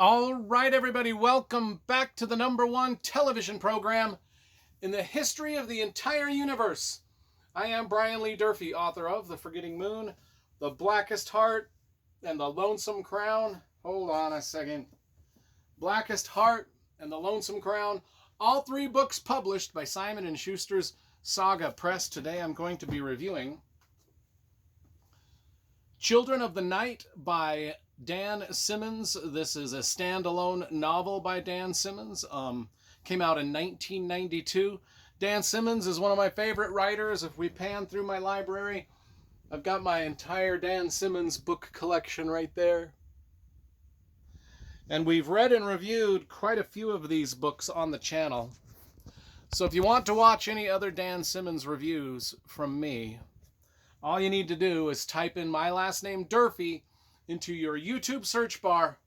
All right, everybody, welcome back to the #1 television program in the history of the entire universe. I am Brian Lee Durfee, author of The Forgetting Moon, The Blackest Heart, and The Lonesome Crown. Hold on a second. Blackest Heart and The Lonesome Crown, all three books published by Simon & Schuster's Saga Press. Today I'm going to be reviewing Children of the Night by Dan Simmons. This is a standalone novel by Dan Simmons. Came out in 1992. Dan Simmons is one of my favorite writers. If we pan through my library, I've got my entire Dan Simmons book collection right there. And we've read and reviewed quite a few of these books on the channel. So if you want to watch any other Dan Simmons reviews from me, all you need to do is type in my last name, Durfee, into your YouTube search bar,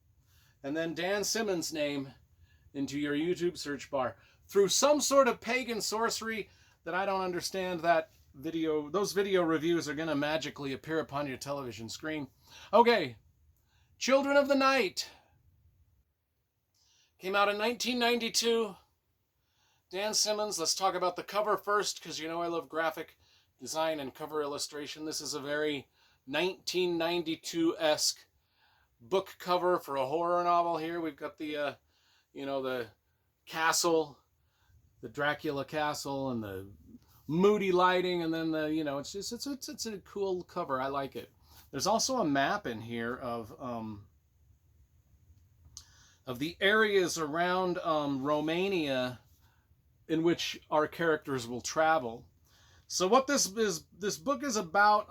and then Dan Simmons' name into your YouTube search bar. Through some sort of pagan sorcery that I don't understand, those video reviews are going to magically appear upon your television screen. Okay, Children of the Night came out in 1992. Dan Simmons. Let's talk about the cover first, because you know I love graphic design and cover illustration. This is a very 1992-esque book cover for a horror novel here. We've got the, the castle, the Dracula castle, and the moody lighting, and then it's a cool cover. I like it. There's also a map in here of the areas around Romania in which our characters will travel. So what this book is about,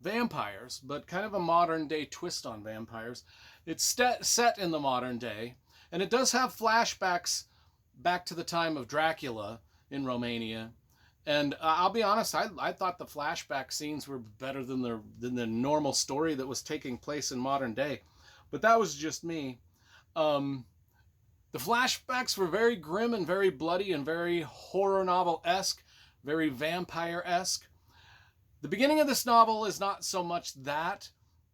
vampires, but kind of a modern day twist on vampires. It's set in the modern day, and it does have flashbacks back to the time of Dracula in Romania. And I'll be honest, I thought the flashback scenes were better than the normal story that was taking place in modern day, but that was just me. The flashbacks were very grim and very bloody and very horror novel-esque, very vampire-esque. The beginning of this novel is not so much that.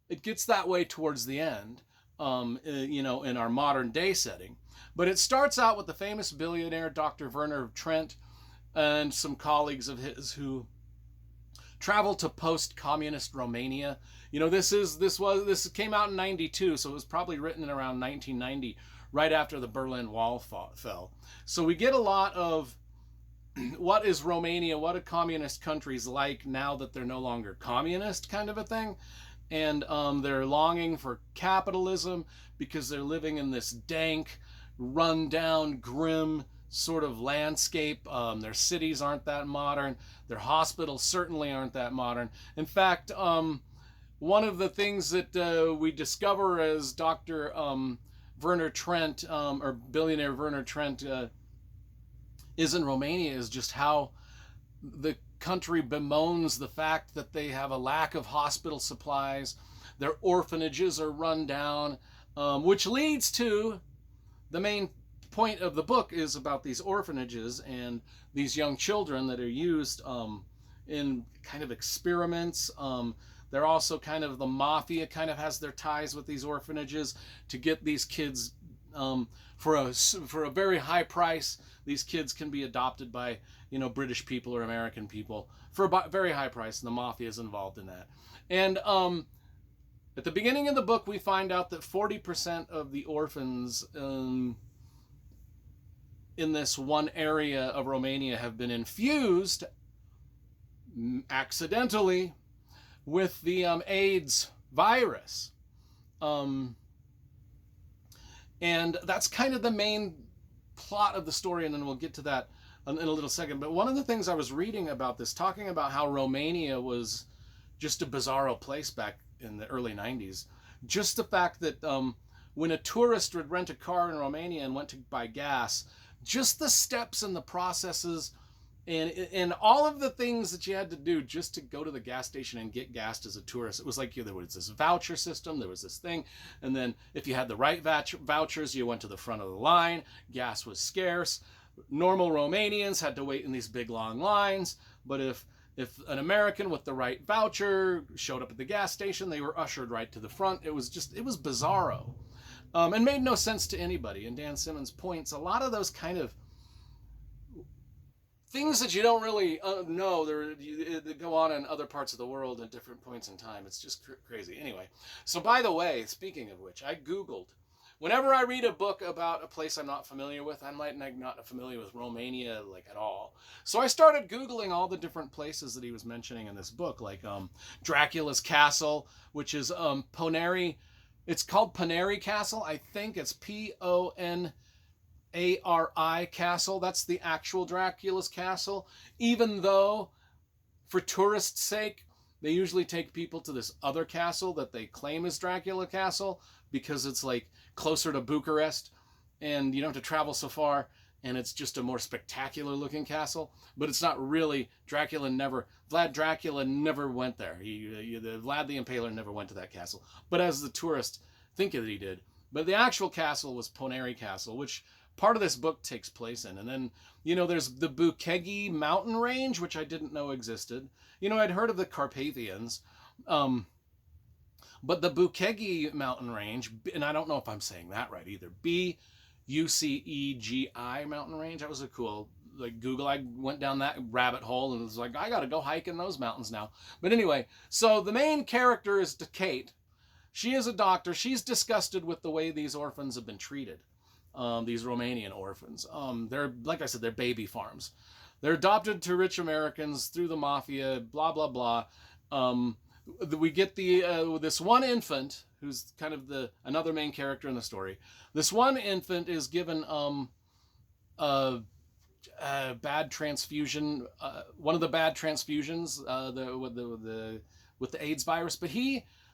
It gets that way towards the end, in our modern day setting. But it starts out with the famous billionaire Dr. Werner Trent and some colleagues of his who travel to post-communist Romania. This came out in 92, so it was probably written in around 1990, right after the Berlin Wall fell. So we get a lot of what is Romania, what are communist countries like now that they're no longer communist, kind of a thing. And they're longing for capitalism because they're living in this dank, run-down, grim sort of landscape. Their cities aren't that modern. Their hospitals certainly aren't that modern. In fact, one of the things that we discover as Dr. Werner Trent, or billionaire Werner Trent, is in Romania is just how the country bemoans the fact that they have a lack of hospital supplies. Their orphanages are run down, which leads to the main point of the book is about these orphanages and these young children that are used in kind of experiments. They're also kind of, the mafia kind of has their ties with these orphanages to get these kids for a very high price. These kids can be adopted by, British people or American people for a very high price, and the mafia is involved in that. And at the beginning of the book, we find out that 40% of the orphans in this one area of Romania have been infused accidentally with the AIDS virus. And that's kind of the main plot of the story, and then we'll get to that in a little second. But one of the things I was reading about this, talking about how Romania was just a bizarro place back in the early 90s, just the fact that when a tourist would rent a car in Romania and went to buy gas, just the steps and the processes and all of the things that you had to do just to go to the gas station and get gas as a tourist. It was like there was this voucher system, there was this thing, and then if you had the right vouchers, you went to the front of the line. Gas was scarce. Normal Romanians had to wait in these big long lines, but if an American with the right voucher showed up at the gas station, they were ushered right to the front. It was bizarro. and made no sense to anybody. And Dan Simmons points a lot of those kind of things that you don't really know they go on in other parts of the world at different points in time. It's just crazy. Anyway, so by the way, speaking of which, I Googled. Whenever I read a book about a place I'm not familiar with, I might not familiar with Romania like at all. So I started Googling all the different places that he was mentioning in this book, like Dracula's Castle, which is Ponary. It's called Ponary Castle. I think it's Ponari Castle. That's the actual Dracula's Castle. Even though, for tourists' sake, they usually take people to this other castle that they claim is Dracula Castle because it's like closer to Bucharest and you don't have to travel so far and it's just a more spectacular looking castle. But it's not really. Vlad Dracula never went there. Vlad the Impaler never went to that castle. But as the tourists think that he did. But the actual castle was Ponary Castle, which part of this book takes place in. And then, there's the Bukegi mountain range, which I didn't know existed. I'd heard of the Carpathians, but the Bukegi mountain range, and I don't know if I'm saying that right either, Bucegi mountain range. That was a cool, Google. I went down that rabbit hole and was like, I got to go hike in those mountains now. But anyway, so the main character is Kate. She is a doctor. She's disgusted with the way these orphans have been treated. These Romanian orphans. They're, like I said, they're baby farms. They're adopted to rich Americans through the mafia, blah, blah, blah. We get this one infant, who's kind of another main character in the story. This one infant is given a bad transfusion, one of the bad transfusions with the AIDS virus. But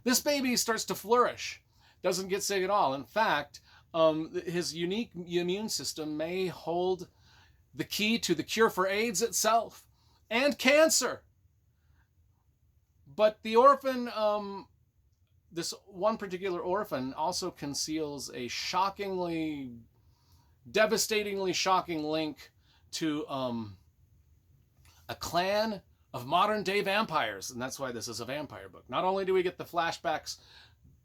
this baby starts to flourish, doesn't get sick at all. In fact, his unique immune system may hold the key to the cure for AIDS itself and cancer. But the orphan, this one particular orphan, also conceals a devastatingly shocking link to a clan of modern day vampires. And that's why this is a vampire book. Not only do we get the flashbacks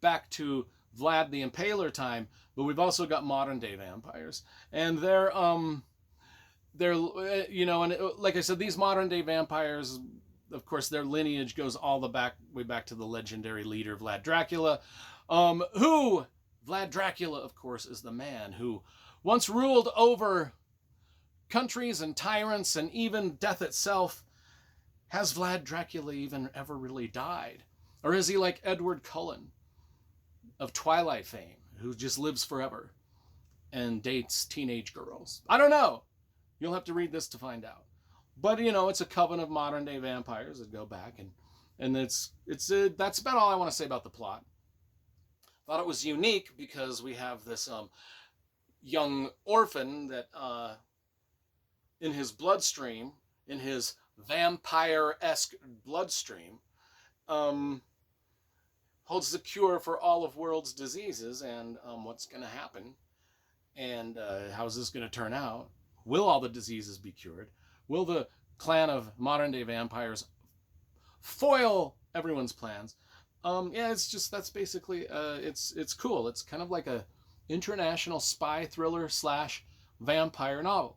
back to Vlad the Impaler time, but we've also got modern day vampires. And they're and like I said, these modern day vampires, of course, their lineage goes all the way back to the legendary leader Vlad Dracula, who Vlad Dracula, of course, is the man who once ruled over countries and tyrants and even death itself. Has Vlad Dracula even ever really died? Or is he like Edward Cullen of Twilight fame, who just lives forever and dates teenage girls? I don't know. You'll have to read this to find out. But, it's a coven of modern day vampires that go back, and that's about all I want to say about the plot. Thought it was unique because we have this young orphan that in his bloodstream, in his vampire-esque bloodstream, holds the cure for all of world's diseases. And what's going to happen, and how's this going to turn out? Will all the diseases be cured? Will the clan of modern day vampires foil everyone's plans? That's basically it's cool. It's kind of like a international spy thriller / vampire novel.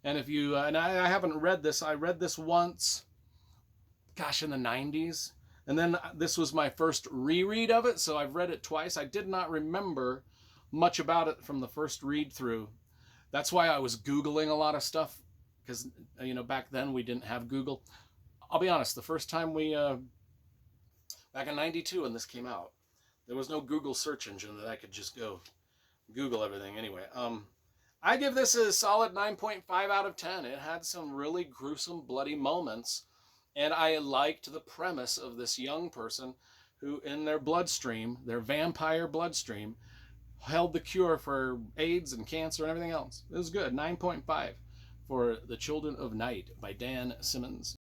And if you and I haven't read this, I read this once, in the 90s, and then this was my first reread of it, so I've read it twice. I did not remember much about it from the first read through. That's why I was Googling a lot of stuff, because back then we didn't have Google. I'll be honest, the first time back in 92 when this came out, there was no Google search engine that I could just go Google everything. Anyway, I give this a solid 9.5 out of 10. It had some really gruesome, bloody moments, and I liked the premise of this young person who, in their bloodstream, their vampire bloodstream, held the cure for AIDS and cancer and everything else. It was good. 9.5 for The Children of Night by Dan Simmons.